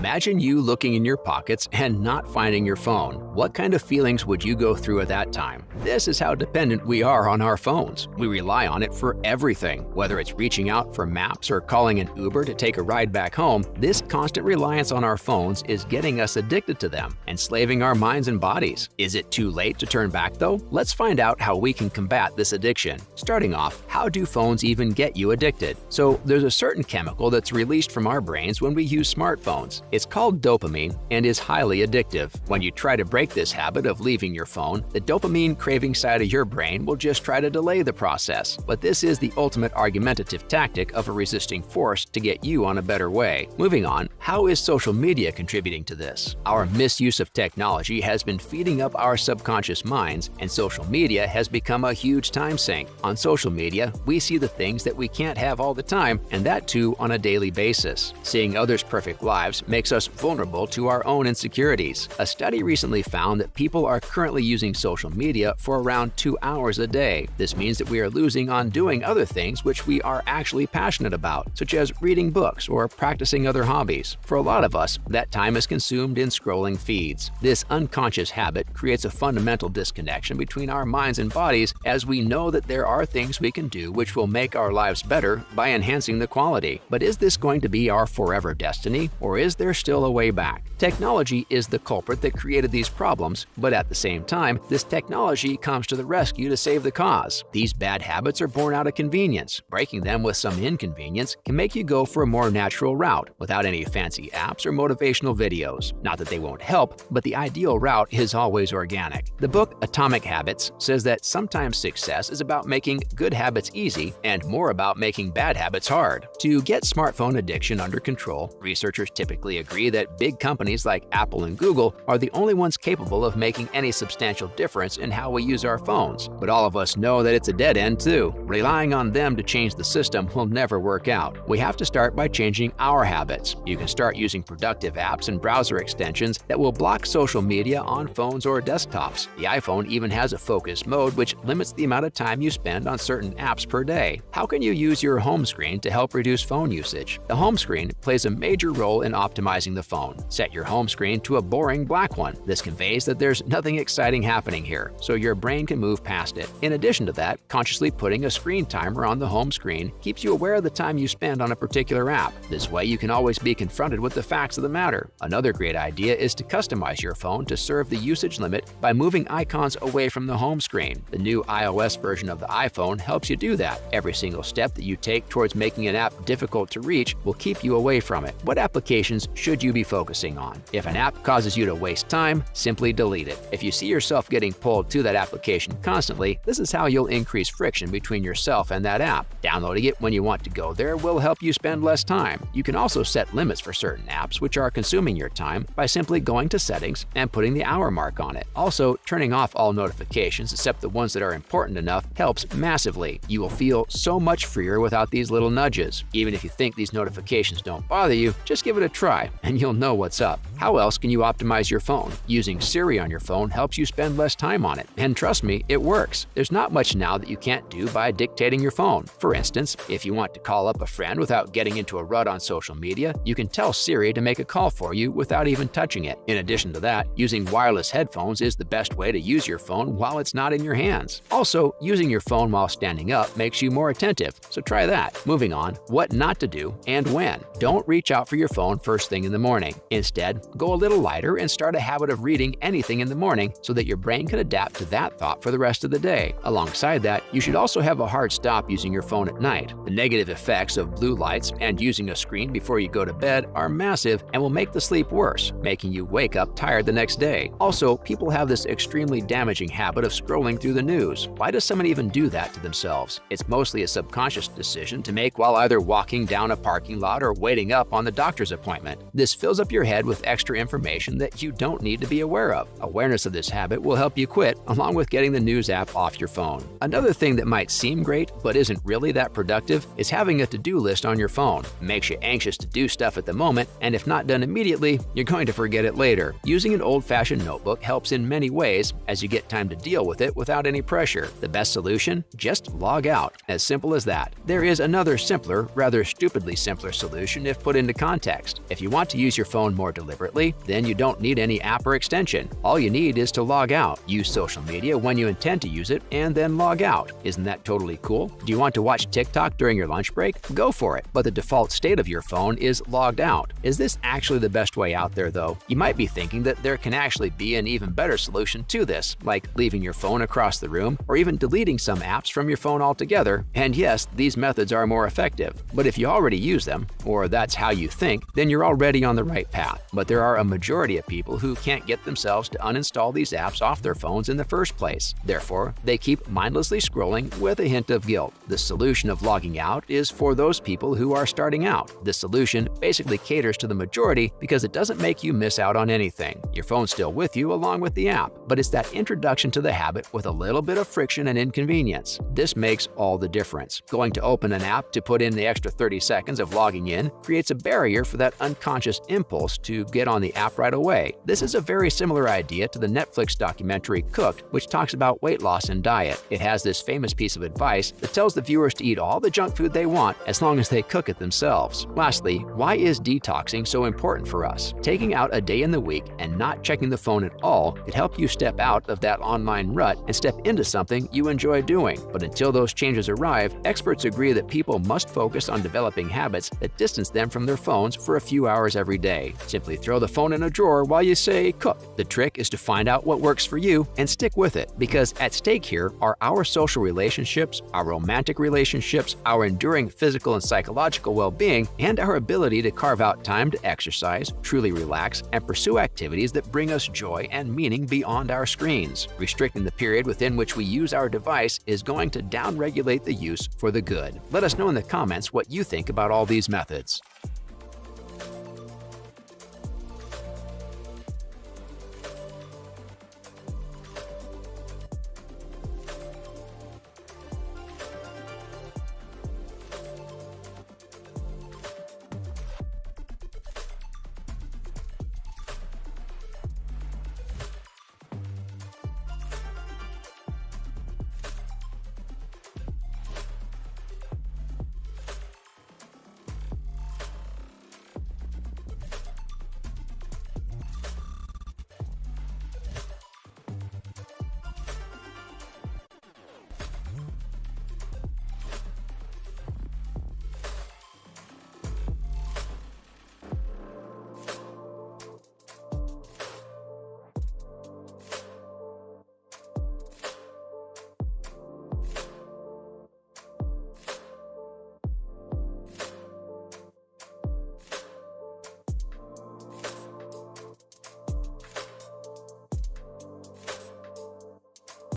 Imagine you looking in your pockets and not finding your phone. What kind of feelings would you go through at that time? This is how dependent we are on our phones. We rely on it for everything, whether it's reaching out for maps or calling an Uber to take a ride back home. This constant reliance on our phones is getting us addicted to them, enslaving our minds and bodies. Is it too late to turn back though? Let's find out how we can combat this addiction. Starting off, how do phones even get you addicted? So there's a certain chemical that's released from our brains when we use smartphones. It's called dopamine and is highly addictive. When you try to break this habit of leaving your phone, the dopamine craving side of your brain will just try to delay the process. But this is the ultimate argumentative tactic of a resisting force to get you on a better way. Moving on, how is social media contributing to this? Our misuse of technology has been feeding up our subconscious minds, and social media has become a huge time sink. On social media, we see the things that we can't have all the time, and that too on a daily basis. Seeing others' perfect lives makes us vulnerable to our own insecurities. A study recently found that people are currently using social media for around 2 hours a day. This means that we are losing on doing other things which we are actually passionate about, such as reading books or practicing other hobbies. For a lot of us, that time is consumed in scrolling feeds. This unconscious habit creates a fundamental disconnection between our minds and bodies, as we know that there are things we can do which will make our lives better by enhancing the quality. But is this going to be our forever destiny, or is there still a way back? Technology is the culprit that created these problems, but at the same time, this technology comes to the rescue to save the cause. These bad habits are born out of convenience. Breaking them with some inconvenience can make you go for a more natural route, without any fancy apps or motivational videos. Not that they won't help, but the ideal route is always organic. The book Atomic Habits says that sometimes success is about making good habits easy and more about making bad habits hard. To get smartphone addiction under control, researchers typically agree that big companies like Apple and Google are the only ones capable of making any substantial difference in how we use our phones. But all of us know that it's a dead end too. Relying on them to change the system will never work out. We have to start by changing our habits. You can start using productive apps and browser extensions that will block social media on phones or desktops. The iPhone even has a focus mode which limits the amount of time you spend on certain apps per day. How can you use your home screen to help reduce phone usage? The home screen plays a major role in optimizing the phone. Set your home screen to a boring black one. This conveys that there's nothing exciting happening here, so your brain can move past it. In addition to that, consciously putting a screen timer on the home screen keeps you aware of the time you spend on a particular app. This way you can always be confronted with the facts of the matter. Another great idea is to customize your phone to serve the usage limit by moving icons away from the home screen. The new iOS version of the iPhone helps you do that. Every single step that you take towards making an app difficult to reach will keep you away from it. What applications should you be focusing on? If an app causes you to waste time, simply delete it. If you see yourself getting pulled to that application constantly, this is how you'll increase friction between yourself and that app. Downloading it when you want to go there will help you spend less time. You can also set limits for certain apps which are consuming your time by simply going to settings and putting the hour mark on it. Also, turning off all notifications except the ones that are important enough helps massively. You will feel so much freer without these little nudges. Even if you think these notifications don't bother you, just give it a try and you'll know what's up. How else can you optimize your phone? Using Siri on your phone helps you spend less time on it. And trust me, it works. There's not much now that you can't do by dictating your phone. For instance, if you want to call up a friend without getting into a rut on social media, you can tell Siri to make a call for you without even touching it. In addition to that, using wireless headphones is the best way to use your phone while it's not in your hands. Also, using your phone while standing up makes you more attentive, so try that. Moving on, what not to do and when. Don't reach out for your phone first thing in the morning. Instead, go a little lighter and start a habit of reading anything in the morning so that your brain can adapt to that thought for the rest of the day. Alongside that, you should also have a hard stop using your phone at night. The negative effects of blue lights and using a screen before you go to bed are massive and will make the sleep worse, making you wake up tired the next day. Also, people have this extremely damaging habit of scrolling through the news. Why does someone even do that to themselves? It's mostly a subconscious decision to make while either walking down a parking lot or waiting up on the doctor's appointment. This fills up your head with extra information that you don't need to be aware of. Awareness of this habit will help you quit, along with getting the news app off your phone. Another thing that might seem great but isn't really that productive is having a to-do list on your phone. It makes you anxious to do stuff at the moment, and if not done immediately, you're going to forget it later. Using an old-fashioned notebook helps in many ways, as you get time to deal with it without any pressure. The best solution? Just log out. As simple as that. There is another simpler, rather stupidly simpler solution if put into context. If you want to use your phone more deliberately, then you don't need any app or extension. All you need is to log out. Use social media when you intend to use it, and then log out. Isn't that totally cool? Do you want to watch TikTok during your lunch break? Go for it. But the default state of your phone is logged out. Is this actually the best way out there, though? You might be thinking that there can actually be an even better solution to this, like leaving your phone across the room or even deleting some apps from your phone altogether. And yes, these methods are more effective. But if you already use them, or that's how you think, then you're already on the right path. But there are a majority of people who can't get themselves to uninstall these apps off their phones in the first place. Therefore, they keep mindlessly scrolling with a hint of guilt. The solution of logging out is for those people who are starting out. The solution basically caters to the majority because it doesn't make you miss out on anything. Your phone's still with you along with the app, but it's that introduction to the habit with a little bit of friction and inconvenience. This makes all the difference. Going to open an app to put in the extra 30 seconds of logging in creates a barrier for that unconscious impulse to get on the app right away. This is a very similar idea to the Netflix documentary Cooked, which talks about weight loss and diet. It has this famous piece of advice that tells the viewers to eat all the junk food they want as long as they cook it themselves. Lastly, why is detoxing so important for us? Taking out a day in the week and not checking the phone at all could help you step out of that online rut and step into something you enjoy doing. But until those changes arrive, experts agree that people must focus on developing habits that distance them from their phones for a few hours every day. Simply throw the phone in a drawer while you say cook. The trick is to find out what works for you and stick with it, because at stake here are our social relationships, our romantic relationships, our enduring physical and psychological well-being, and our ability to carve out time to exercise, truly relax, and pursue activities that bring us joy and meaning beyond our screens. Restricting the period within which we use our device is going to downregulate the use for the good. Let us know in the comments what you think about all these methods.